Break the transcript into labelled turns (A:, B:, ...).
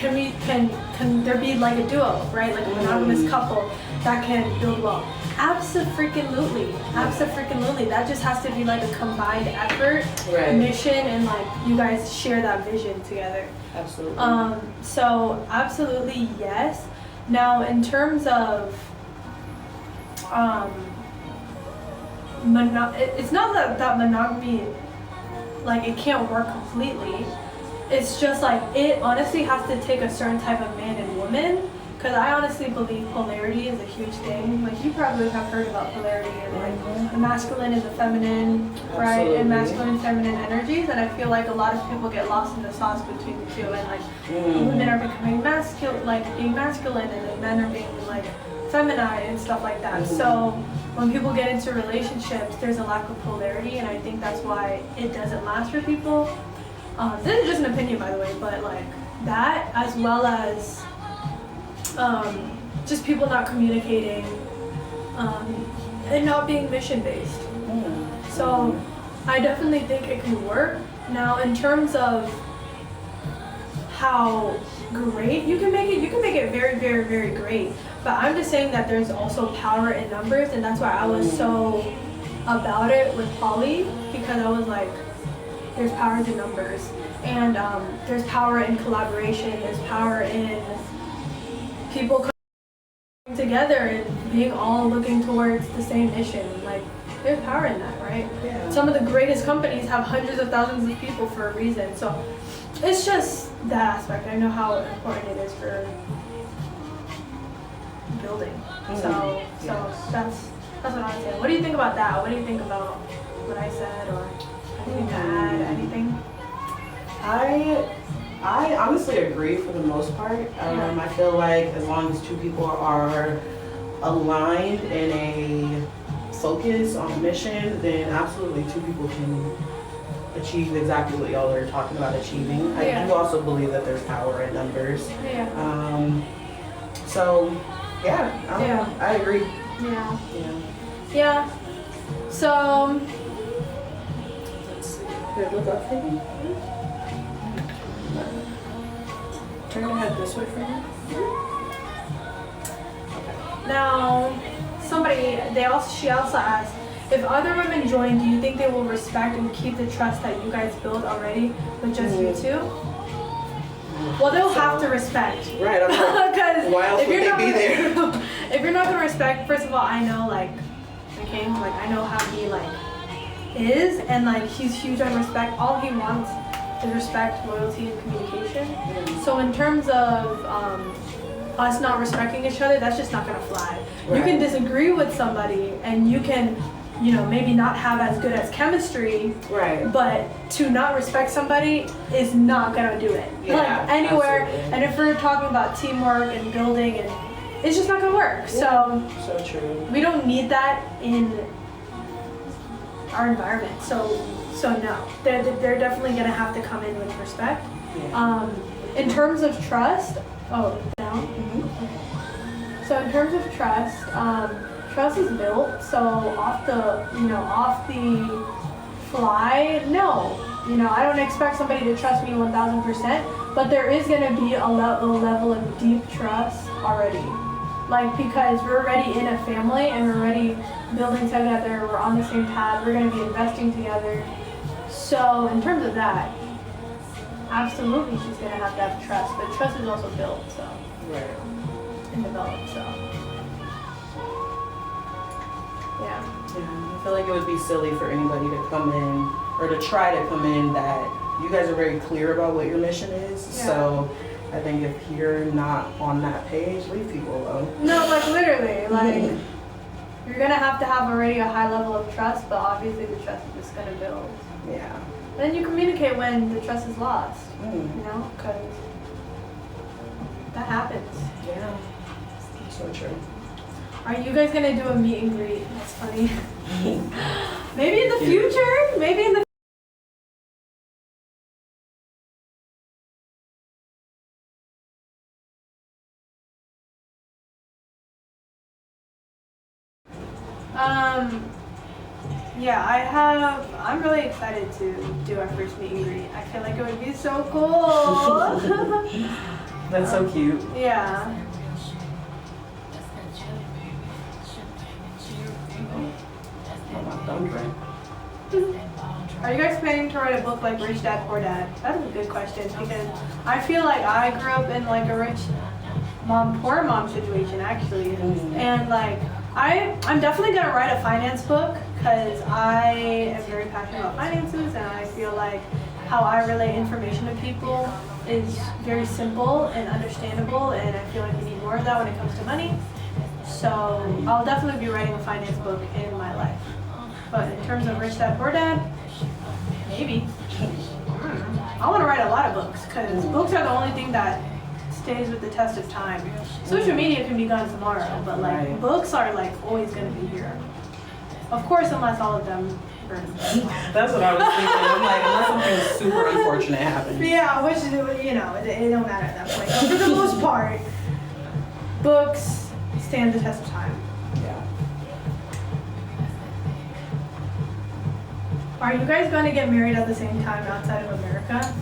A: can there be like a duo, right? Like a monogamous couple that can build well? Abso-freaking-lutely. Abso-freaking-lutely. That just has to be like a combined effort, mission, and like you guys share that vision together.
B: Absolutely.
A: So absolutely yes. Now in terms of it's not that monogamy, like it can't work completely. It's just like it honestly has to take a certain type of man and woman. Because I honestly believe polarity is a huge thing. Like you probably have heard about polarity and like the masculine and the feminine, right? And masculine and feminine energies. And I feel like a lot of people get lost in the sauce between the two. And like women are becoming masculine, like being masculine, and then men are being like feminine and stuff like that. So when people get into relationships, there's a lack of polarity, and I think that's why it doesn't last for people. This is just an opinion, by the way, but like that, as well as just people not communicating and not being mission-based. So I definitely think it can work. Now in terms of how great you can make it very, very, very great. But I'm just saying that there's also power in numbers, and that's why I was so about it with poly, because I was like, there's power in numbers, and there's power in collaboration, there's power in people coming together and being all looking towards the same mission. Like, there's power in that, right? Yeah. Some of the greatest companies have hundreds of thousands of people for a reason. So it's just that aspect. I know how important it is for building. So that's what I'm saying. What do you think about that? What do you think about what I said, or anything to add? Anything?
B: I honestly agree for the most part. I feel like as long as two people are aligned in a focus on a mission, then absolutely two people can achieve exactly what y'all are talking about achieving. I do also believe that there's power in numbers. I agree.
A: Yeah. So
B: let's see. Here, look up for me. Turn your head this way for me.
A: Now, she also asked, if other women join, do you think they will respect and keep the trust that you guys built already with just you two? Well, they'll have to respect.
B: Right, I'm like,
A: because
B: why else would they be there?
A: If you're not gonna respect, first of all, I know like the king, like I know how he like is, and like he's huge on respect. All he wants is respect, loyalty, and communication. So in terms of us not respecting each other, that's just not gonna fly. You can disagree with somebody, and you can, maybe not have as good as chemistry, but to not respect somebody is not gonna do it. Like anywhere, absolutely. And if we're talking about teamwork and building, and it's just not gonna work. So
B: true.
A: We don't need that in our environment. So no, they're definitely gonna have to come in with respect. In terms of trust, down. So in terms of trust, trust is built. So off the fly, no. I don't expect somebody to trust me 1,000%, but there is gonna be a level of deep trust already. Like, because we're already in a family and we're already building together, we're on the same path, we're gonna be investing together. So in terms of that, absolutely she's gonna have to have trust, but trust is also built, so. And developed, so.
B: I feel like it would be silly for anybody to come in, or to try to come in that you guys are very clear about what your mission is. So I think if you're not on that page, leave people alone.
A: No, like literally, like you're gonna have to have already a high level of trust, but obviously the trust is just gonna build. Then you communicate when the trust is lost, because that happens.
B: So true.
A: Are you guys gonna do a meet and greet? That's funny. Maybe in the future. Maybe in the. I'm really excited to do our first meet and greet. I feel like it would be so cool.
B: That's so cute.
A: Yeah.
B: Oh, my thumbprint.
A: Are you guys planning to write a book like Rich Dad Poor Dad? That's a good question because I feel like I grew up in like a rich mom, poor mom situation actually. And like I'm definitely gonna write a finance book because I am very passionate about finances and I feel like how I relay information to people is very simple and understandable and I feel like we need more of that when it comes to money. So I'll definitely be writing a finance book in my life. But in terms of Rich Dad Poor Dad, maybe. I want to write a lot of books because books are the only thing that stays with the test of time. Social media can be gone tomorrow, but like books are like always going to be here. Of course, unless all of them burn.
B: That's what I was thinking. I'm like, unless something super unfortunate happens.
A: Yeah, which you know, it don't matter at that point. But for the most part, books stand the test of time.
B: Yeah.
A: Are you guys going to get married at the same time outside of America?